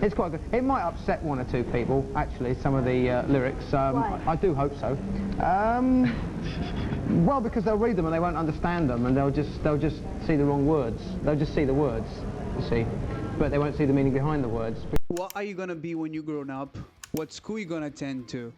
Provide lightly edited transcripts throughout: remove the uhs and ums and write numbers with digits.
It's quite good. It might upset one or two people, actually, some of the lyrics. Why? I do hope so. Well, because they'll read them and they won't understand them, and they'll just see the wrong words. They'll just see the words, you see, but they won't see the meaning behind the words. What are you gonna be when you grown up? What school you gonna attend to?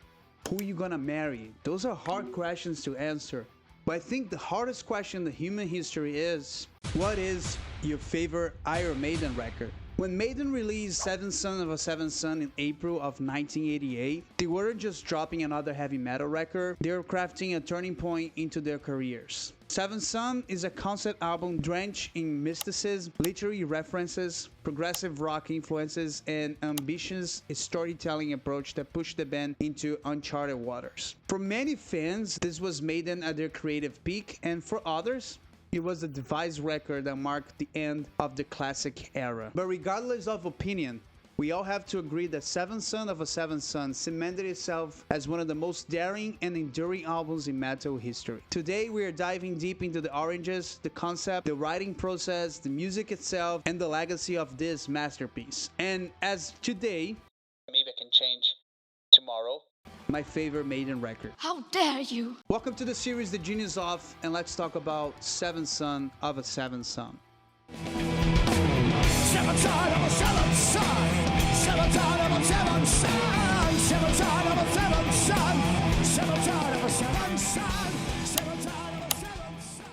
Who you gonna marry? Those are hard questions to answer. But I think the hardest question in human history is, what is your favorite Iron Maiden record? When Maiden released Seventh Son of a Seventh Son in April of 1988, they weren't just dropping another heavy metal record, they were crafting a turning point into their careers. Seventh Son is a concept album drenched in mysticism, literary references, progressive rock influences, and ambitious storytelling approach that pushed the band into uncharted waters. For many fans, this was Maiden at their creative peak, and for others, it was the divisive record that marked the end of the classic era. But regardless of opinion, we all have to agree that Seventh Son of a Seventh Son cemented itself as one of the most daring and enduring albums in metal history. Today we are diving deep into the oranges, the concept, the writing process, the music itself, and the legacy of this masterpiece. And as today, maybe I can change tomorrow, my favorite Maiden record. How dare you! Welcome to the series The Genius Of, and let's talk about Seventh Son of a Seventh Son. Seventh son of a seventh son. Seventh son of a seventh son. Seventh son of a seventh son. Seventh son of a seventh son. Seventh son of a seventh son.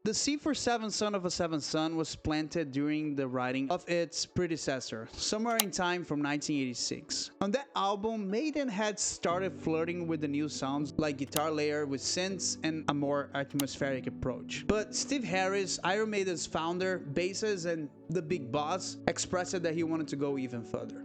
The seed for Seventh Son of a Seventh Son was planted during the writing of its predecessor, somewhere in time from 1986. On that album, Maiden had started flirting with the new sounds like guitar layer with synths and a more atmospheric approach. But Steve Harris, Iron Maiden's founder, bassist, and the big boss, expressed that he wanted to go even further.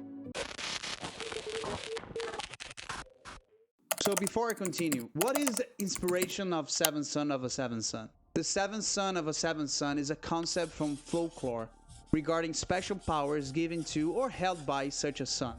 So before I continue, what is the inspiration of Seventh Son of a Seventh Son? The Seventh Son of a Seventh Son is a concept from folklore regarding special powers given to or held by such a son.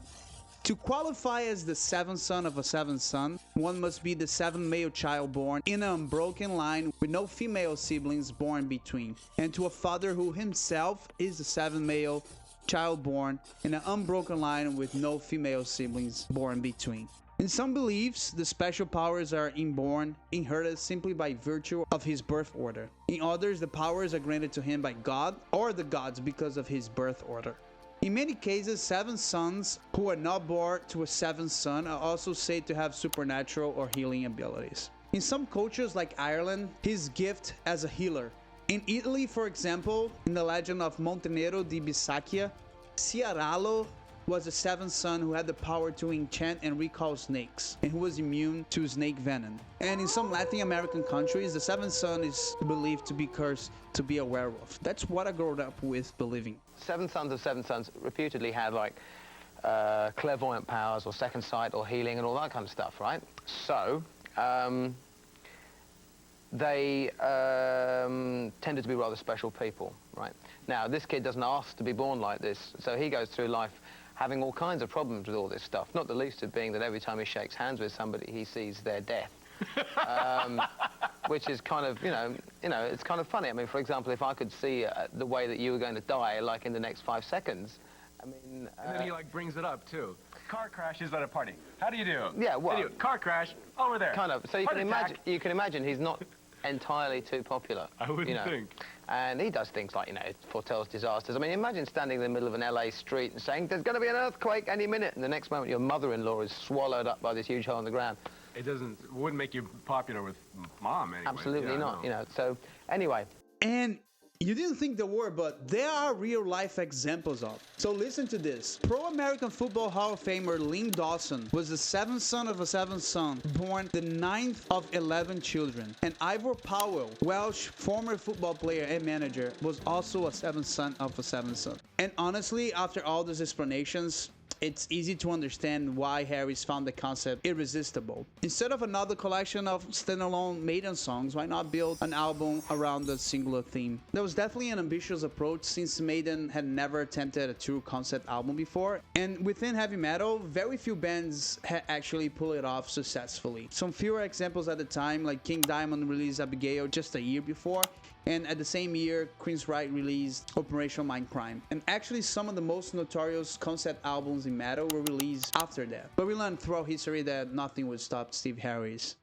To qualify as the seventh son of a seventh son, one must be the seventh male child born in an unbroken line with no female siblings born between, and to a father who himself is the seventh male child born in an unbroken line with no female siblings born between. In some beliefs, the special powers are inborn, inherited simply by virtue of his birth order. In others, the powers are granted to him by God or the gods because of his birth order. In many cases, seven sons who are not born to a seventh son are also said to have supernatural or healing abilities. In some cultures like Ireland, his gift as a healer. In Italy, for example, in the legend of Montenero di Bisaccia, Ciarallo was a seventh son who had the power to enchant and recall snakes, and who was immune to snake venom. And in some Latin American countries, the seventh son is believed to be cursed to be a werewolf. That's what I grew up with believing. Seven sons of seven sons reputedly had like clairvoyant powers or second sight or healing and all that kind of stuff, right? So they tended to be rather special people, right? Now, this kid doesn't ask to be born like this, so he goes through life having all kinds of problems with all this stuff, not the least of being that every time he shakes hands with somebody, he sees their death. Which is kind of, you know, it's kind of funny. I mean, for example, if I could see the way that you were going to die, like in the next 5 seconds, I mean... and then he, like, brings it up, too. Car crashes at a party. How do you do? Yeah, well... Car crash, over there. Kind of. So you can imagine he's not entirely too popular. I wouldn't think. And he does things like, foretells disasters. I mean, imagine standing in the middle of an LA street and saying, there's going to be an earthquake any minute, and the next moment your mother-in-law is swallowed up by this huge hole in the ground. It wouldn't make you popular with mom, anyway. Absolutely not, So, anyway. And you didn't think there were, but there are real-life examples of. So listen to this. Pro-American Football Hall of Famer Lynn Dawson was the seventh son of a seventh son, born the 9th of 11 children. And Ivor Powell, Welsh former football player and manager, was also a seventh son of a seventh son. And honestly, after all these explanations, it's easy to understand why Harris found the concept irresistible. Instead of another collection of standalone Maiden songs, why not build an album around a singular theme? That was definitely an ambitious approach, since Maiden had never attempted a true concept album before, and within heavy metal, very few bands had actually pulled it off successfully. Some fewer examples at the time, like King Diamond released Abigail just a year before, And at the same year, Queensryche released Operation Mindcrime. And actually some of the most notorious concept albums in metal were released after that. But we learned throughout history that nothing would stop Steve Harris.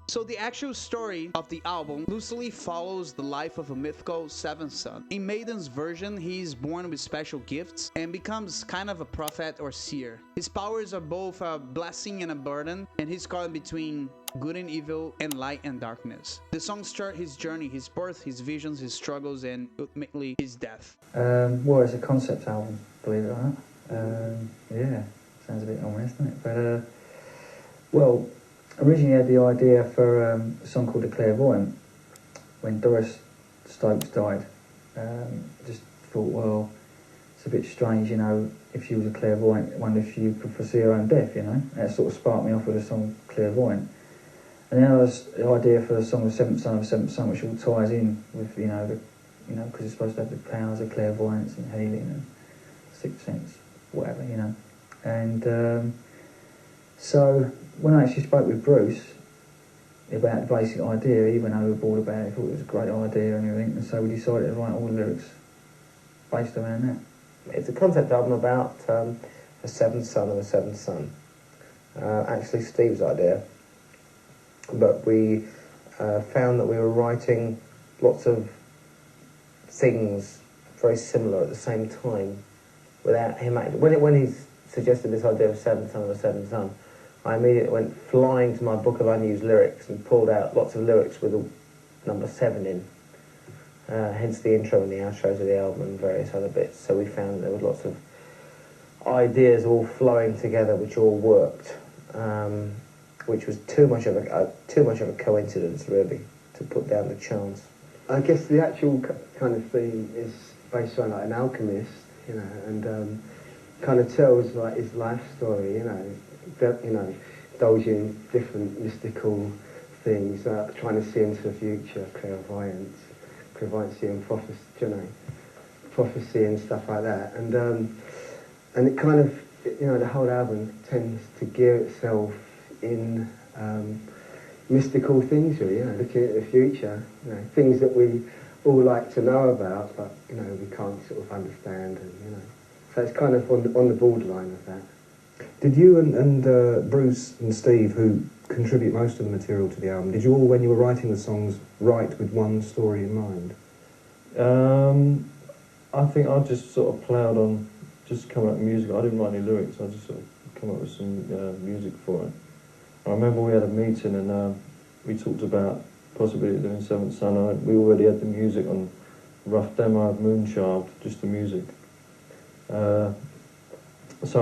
So the actual story of the album loosely follows the life of a mythical seventh son. In Maiden's version, he is born with special gifts and becomes kind of a prophet or seer. His powers are both a blessing and a burden, and he's caught between good and evil and light and darkness. The songs chart his journey, his birth, his visions, his struggles, and ultimately his death. Well, it's a concept album, believe it or not. Yeah, sounds a bit ominous, doesn't it? But, well, originally had the idea for a song called The Clairvoyant when Doris Stokes died. Just thought, well, it's a bit strange, you know, if she was a clairvoyant, I wonder if she could foresee her own death, you know. That sort of sparked me off with the song Clairvoyant. And then there was the idea for the song The Seventh Son of a Seventh Son, which all ties in with, because it's supposed to have the powers of clairvoyance and healing and sixth sense, whatever, you know. And so when I actually spoke with Bruce about the basic idea, he went overboard about it, thought it was a great idea and everything, and so we decided to write all the lyrics based around that. It's a concept album about a seventh son of a seventh son. Actually Steve's idea, but we found that we were writing lots of things very similar at the same time without him actually... When he suggested this idea of seventh son of a seventh son, I immediately went flying to my book of unused lyrics and pulled out lots of lyrics with the number 7 in. Hence the intro and the outros of the album and various other bits. So we found there was lots of ideas all flowing together which all worked, which was too much of a coincidence, really, to put down to chance. I guess the actual kind of theme is based on like an alchemist, you know, and kind of tells like his life story, indulging in different mystical things, trying to see into the future, clairvoyancy and prophecy and stuff like that. And it kind of, the whole album tends to gear itself in mystical things, really, looking at the future, things that we all like to know about, but, we can't sort of understand, and, so it's kind of on the borderline of that. Did you and Bruce and Steve, who contribute most of the material to the album, did you all, when you were writing the songs, write with one story in mind? I think I just sort of ploughed on, just coming up with music. I didn't write any lyrics, I just sort of come up with some music for it. I remember we had a meeting and we talked about possibility of doing Seventh Son. We already had the music on rough demo of Moonchild, just the music. So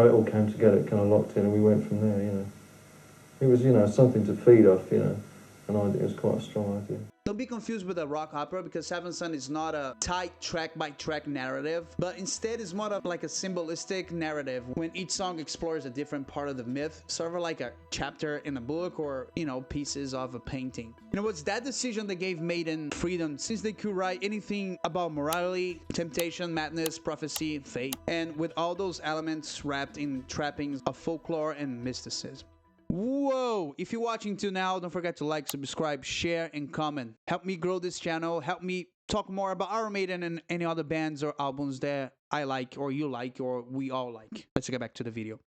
it all came together, it kind of locked in, and we went from there, It was, something to feed off, an idea. It was quite a strong idea. Don't be confused with a rock opera, because Seventh Son is not a tight track-by-track narrative, but instead is more of like a symbolistic narrative when each song explores a different part of the myth, sort of like a chapter in a book or, pieces of a painting. It's that decision that gave Maiden freedom, since they could write anything about morality, temptation, madness, prophecy, fate, and with all those elements wrapped in trappings of folklore and mysticism. Whoa! If you're watching till now, don't forget to like, subscribe, share, and comment. Help me grow this channel. Help me talk more about Iron Maiden and any other bands or albums that I like, or you like, or we all like. Let's get back to the video.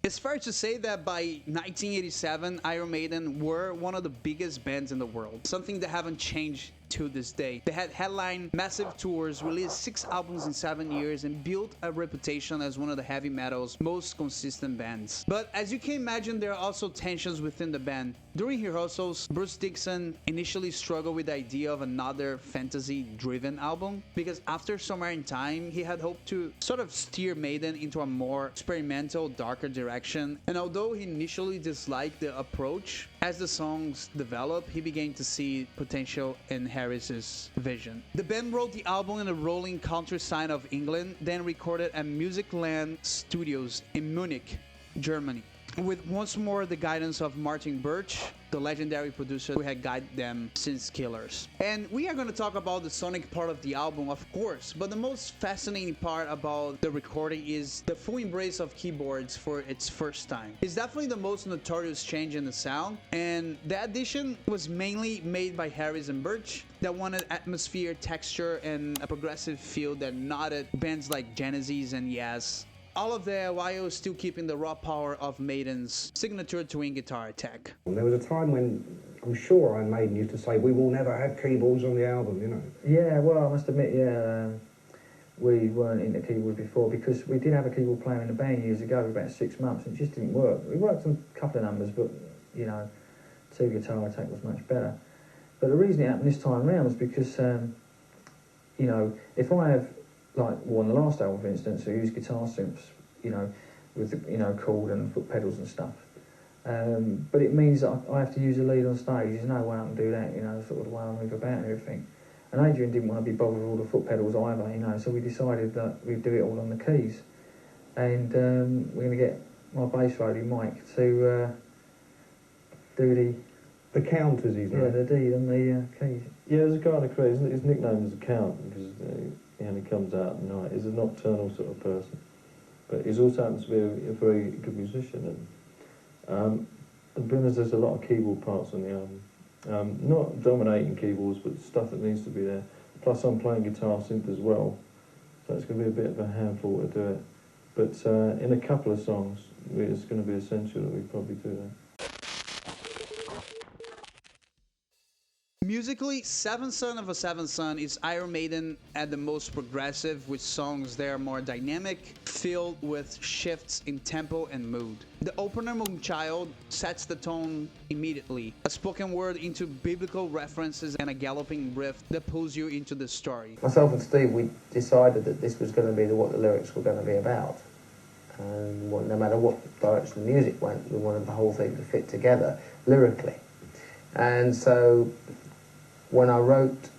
It's fair to say that by 1987, Iron Maiden were one of the biggest bands in the world. Something that haven't changed to this day. They had headlined massive tours, released 6 albums in 7 years, and built a reputation as one of the heavy metal's most consistent bands. But as you can imagine, there are also tensions within the band. During rehearsals, Bruce Dickinson initially struggled with the idea of another fantasy-driven album, because after Somewhere in Time, he had hoped to sort of steer Maiden into a more experimental, darker direction. And although he initially disliked the approach, as the songs developed, he began to see potential in Harris's vision. The band wrote the album in the rolling countryside of England, then recorded at Musicland Studios in Munich, Germany. with once more the guidance of Martin Birch, the legendary producer who had guided them since Killers. And we are going to talk about the sonic part of the album, of course, but the most fascinating part about the recording is the full embrace of keyboards for its first time. It's definitely the most notorious change in the sound, and the addition was mainly made by Harris and Birch that wanted atmosphere, texture, and a progressive feel that nodded bands like Genesis and Yes. All of that while still keeping the raw power of Maiden's signature twin guitar attack. There was a time when I'm sure Iron Maiden used to say, we will never have keyboards on the album, you know. Yeah, well, I must admit, we weren't into keyboards before because we did have a keyboard player in the band years ago for about 6 months and it just didn't work. We worked on a couple of numbers, but, you know, two guitar attack was much better. But the reason it happened this time around was because, you know, if I have, like, well, on the last album, for instance, I used guitar synths, you know, with, the, you know, chord and foot pedals and stuff. But it means that I have to use a lead on stage. There's no way I can do that, you know, sort of the way I move about and everything. And Adrian didn't want to be bothered with all the foot pedals either, you know, so we decided that we'd do it all on the keys. And we're going to get my bass roadie, Mike, to do the count, as he's known. Yeah, the D on the keys. Yeah, there's a guy on the crew, his nickname is the Count, because he only comes out at night. He's a nocturnal sort of person. But he's also happens to be a very good musician. And the thing is, there's a lot of keyboard parts on the album. Not dominating keyboards, but stuff that needs to be there. Plus I'm playing guitar synth as well, so it's going to be a bit of a handful to do it. But in a couple of songs, it's going to be essential that we probably do that. Musically, Seventh Son of a Seventh Son is Iron Maiden at the most progressive, with songs that are more dynamic, filled with shifts in tempo and mood. The opener, Moonchild, sets the tone immediately, a spoken word into biblical references and a galloping riff that pulls you into the story. Myself and Steve, we decided that this was going to be what the lyrics were going to be about. And no matter what direction the music went, we wanted the whole thing to fit together lyrically. And so when I wrote,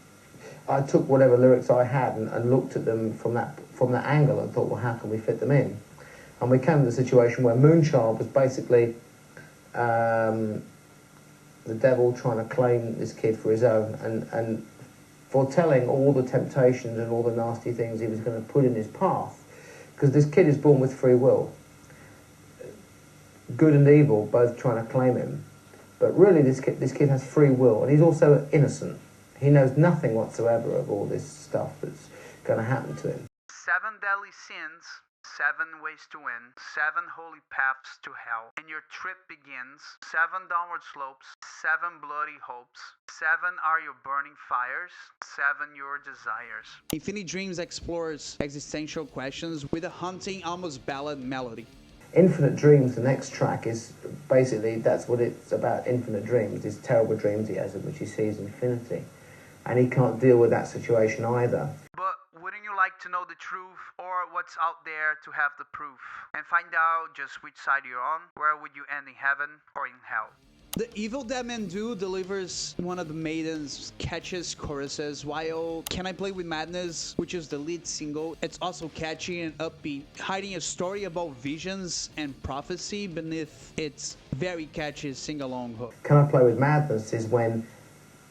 I took whatever lyrics I had and looked at them from that angle and thought, well, how can we fit them in? And we came to the situation where Moonchild was basically the devil trying to claim this kid for his own and foretelling all the temptations and all the nasty things he was going to put in his path. Because this kid is born with free will. Good and evil both trying to claim him. But really this kid has free will, and he's also innocent. He knows nothing whatsoever of all this stuff that's going to happen to him. 7 deadly sins, 7 ways to win, 7 holy paths to hell, and your trip begins. 7 downward slopes, 7 bloody hopes, 7 are your burning fires, 7 your desires. Infinite Dreams explores existential questions with a haunting, almost ballad melody. Infinite Dreams, the next track, is basically, that's what it's about. Infinite dreams, these terrible dreams he has in which he sees infinity. And he can't deal with that situation either. But wouldn't you like to know the truth, or what's out there to have the proof, and find out just which side you're on? Where would you end, in heaven or in hell? The Evil Dead Men Do delivers one of the Maiden's catchiest choruses, while Can I Play With Madness, which is the lead single, it's also catchy and upbeat, hiding a story about visions and prophecy beneath its very catchy sing-along hook. Can I Play With Madness is when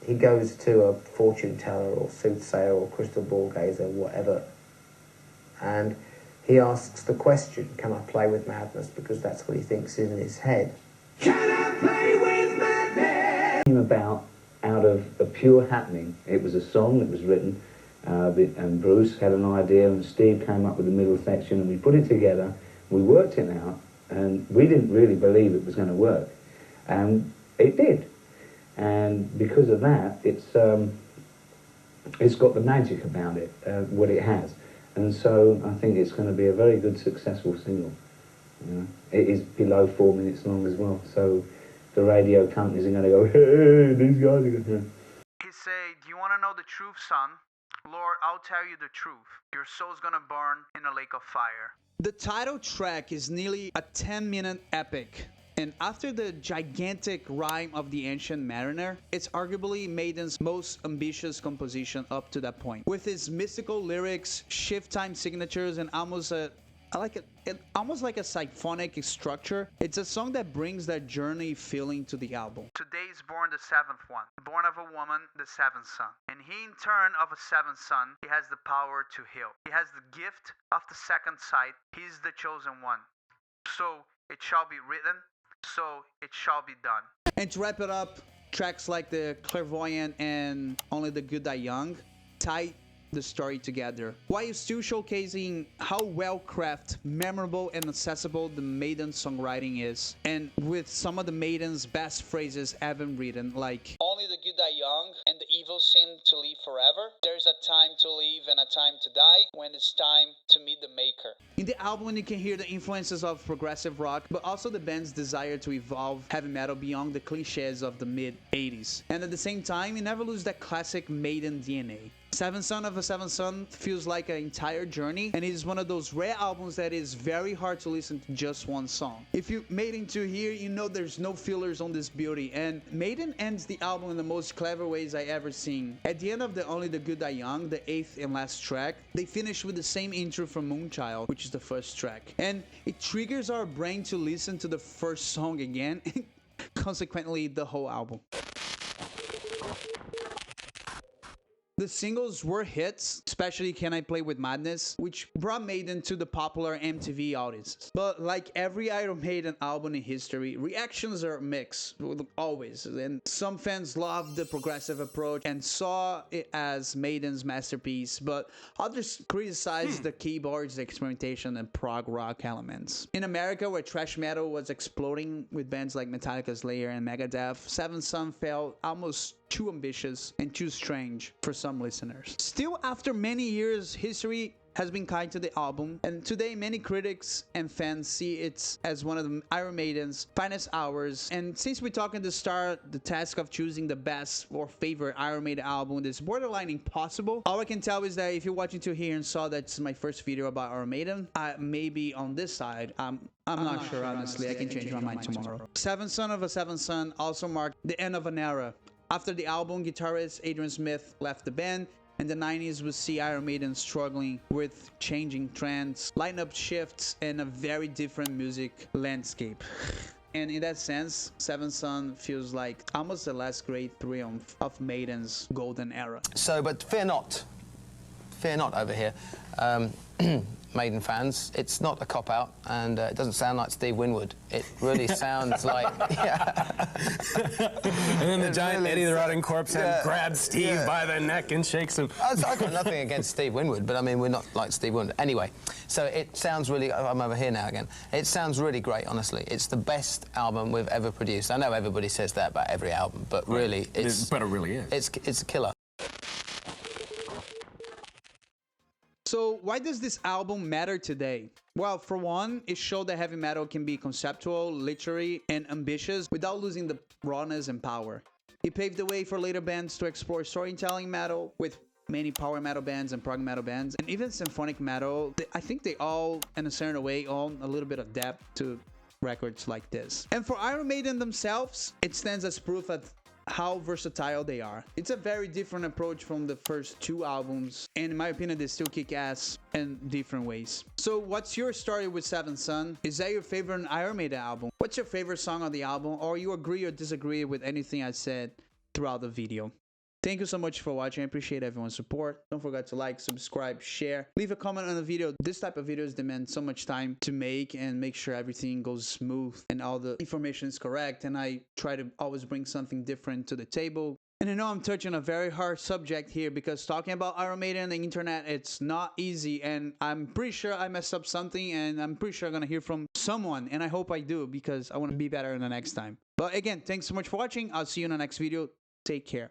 he goes to a fortune teller or soothsayer or crystal ball gazer, whatever, and he asks the question, can I play with madness? Because that's what he thinks is in his head. Can I play with madness? Came about out of a pure happening. It was a song that was written, and Bruce had an idea, and Steve came up with the middle section, and we put it together. We worked it out, and we didn't really believe it was going to work, and it did. And because of that, it's got the magic about it, what it has. And so I think it's going to be a very good, successful single. You know? It is below 4 minutes long as well, so the radio companies are going to go, hey, these guys are going to... He said, do you want to know the truth, son? Lord, I'll tell you the truth. Your soul's going to burn in a lake of fire. The title track is nearly a 10-minute epic. And after the gigantic rhyme of the Ancient Mariner, it's arguably Maiden's most ambitious composition up to that point. With its mystical lyrics, shift time signatures, and almost a I like it almost like a symphonic structure. It's a song that brings that journey feeling to the album. Today is born the seventh one, born of a woman, the seventh son. And he in turn of a seventh son, he has the power to heal. He has the gift of the second sight. He's the chosen one. So it shall be written, so it shall be done. And to wrap it up, tracks like the Clairvoyant and Only the Good Die Young tie the story together, while still showcasing how well-crafted, memorable, and accessible the Maiden songwriting is, and with some of the Maiden's best phrases ever written, like "Only the good die young, and the evil seem to live forever. There's a time to live and a time to die, when it's time to meet the Maker." In the album, you can hear the influences of progressive rock, but also the band's desire to evolve heavy metal beyond the cliches of the mid-80s. And at the same time, you never lose that classic Maiden DNA. Seventh Son of a Seventh Son feels like an entire journey, and it is one of those rare albums that is very hard to listen to just one song. If you made it to here, you know there's no fillers on this beauty, and Maiden ends the album in the most clever ways I ever seen. At the end of the Only the Good Die Young, the 8th and last track, they finish with the same intro from Moonchild, which is the first track, and it triggers our brain to listen to the first song again, and consequently the whole album. The singles were hits, especially Can I Play With Madness, which brought Maiden to the popular MTV audiences. But like every Iron Maiden album in history, reactions are mixed, always. And some fans loved the progressive approach and saw it as Maiden's masterpiece, but others criticized the keyboards, the experimentation, and prog rock elements. In America, where thrash metal was exploding with bands like Metallica, Slayer, and Megadeth, Seventh Son felt almost too ambitious and too strange for some listeners. Still, after many years, history has been kind to the album, and today many critics and fans see it as one of the Iron Maiden's finest hours. And since we talked at the start, the task of choosing the best or favorite Iron Maiden album is borderline impossible. All I can tell is that if you're watching to here and saw that's my first video about Iron Maiden, maybe on this side, I'm not sure, honestly. I can change my mind tomorrow. Seventh Son of a Seventh Son also marked the end of an era. After the album, guitarist Adrian Smith left the band, and the 90s would see Iron Maiden struggling with changing trends, lineup shifts, and a very different music landscape. And in that sense, Seventh Son feels like almost the last great triumph of Maiden's golden era. So, but fear not over here. Maiden fans, it's not a cop-out, and it doesn't sound like Steve Winwood. It really sounds like, yeah. And then the giant really Eddie the Rotting Corpse head grabs Steve by the neck and shakes him. I've got nothing against Steve Winwood, but I mean, we're not like Steve Winwood. Anyway, so it sounds really, I'm over here now again. It sounds really great, honestly. It's the best album we've ever produced. I know everybody says that about every album, but really, But it really is. It's a killer. So why does this album matter today? Well, for one, it showed that heavy metal can be conceptual, literary, and ambitious without losing the rawness and power. It paved the way for later bands to explore storytelling metal with many power metal bands and prog metal bands, and even symphonic metal. I think they all, in a certain way, own a little bit of depth to records like this. And for Iron Maiden themselves, it stands as proof of how versatile they are. It's a very different approach from the first two albums, and in my opinion, they still kick ass in different ways. So what's your story with Seventh Son? Is that your favorite Iron Maiden album? What's your favorite song on the album? Or you agree or disagree with anything I said throughout the video? Thank you so much for watching. I appreciate everyone's support. Don't forget to like, subscribe, share, leave a comment on the video. This type of videos demand so much time to make and make sure everything goes smooth and all the information is correct. And I try to always bring something different to the table. And I know I'm touching a very hard subject here because talking about Iron Maiden and the internet, it's not easy. And I'm pretty sure I messed up something, and I'm pretty sure I'm going to hear from someone. And I hope I do, because I want to be better in the next time. But again, thanks so much for watching. I'll see you in the next video. Take care.